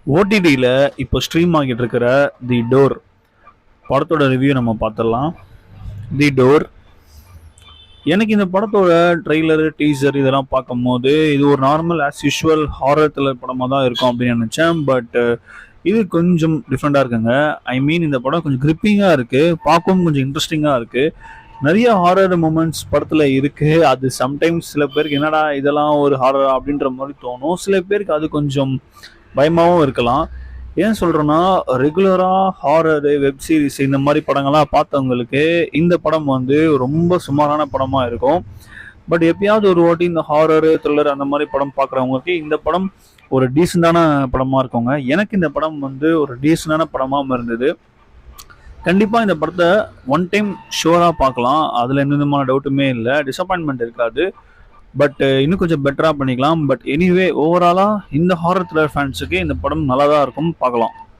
ஓடிடியில் இப்போ ஸ்ட்ரீம் ஆகிட்டு இருக்கிற தி டோர் படத்தோட ரிவ்யூ நம்ம பார்த்துடலாம். தி டோர், எனக்கு இந்த படத்தோட ட்ரெய்லரு டீசர் இதெல்லாம் பார்க்கும்போது இது ஒரு normal as usual horror thriller படமாக தான் இருக்கும் அப்படின்னு நினச்சேன். பட் இது கொஞ்சம் டிஃப்ரெண்ட்டாக இருக்குங்க. ஐ மீன் இந்த படம் கொஞ்சம் கிரிப்பிங்காக இருக்குது, பார்க்கவும் கொஞ்சம் இன்ட்ரெஸ்டிங்காக இருக்குது. நிறைய ஹாரர் மூமெண்ட்ஸ் படத்தில் இருக்குது. அது சம்டைம்ஸ் சில பேருக்கு என்னடா இதெல்லாம் ஒரு ஹாரர் அப்படின்ற மாதிரி தோணும், சில பேருக்கு அது கொஞ்சம் பயமாகவும் இருக்கலாம். ஏன் சொல்கிறேன்னா, ரெகுலராக ஹாரரு வெப் சீரிஸ் இந்த மாதிரி படங்கள்லாம் பார்த்தவங்களுக்கு இந்த படம் வந்து ரொம்ப சுமாரான படமாக இருக்கும். பட் எப்பயாவது ஒரு வாட்டி இந்த ஹாரரு த்ரில்லர் அந்த மாதிரி படம் பார்க்குறவங்களுக்கு இந்த படம் ஒரு டீசெண்டான படமாக இருக்குங்க. எனக்கு இந்த படம் வந்து ஒரு டீசெண்டான படமாகவும் இருந்தது. கண்டிப்பாக இந்த படத்தை ஒன் டைம் ஷுவராக பார்க்கலாம், அதில் எந்த விதமான டவுட்டுமே இல்லை. டிசப்பாயின்மெண்ட் இருக்காது. பட் இன்னும் கொஞ்சம் பெட்டராக பண்ணிக்கலாம். பட் எனிவே ஓவராலாக இந்த ஹாரர் த்ரில்லர் ஃபேன்ஸுக்கு இந்த படம் நல்லா தான் இருக்கும், பார்க்கலாம்.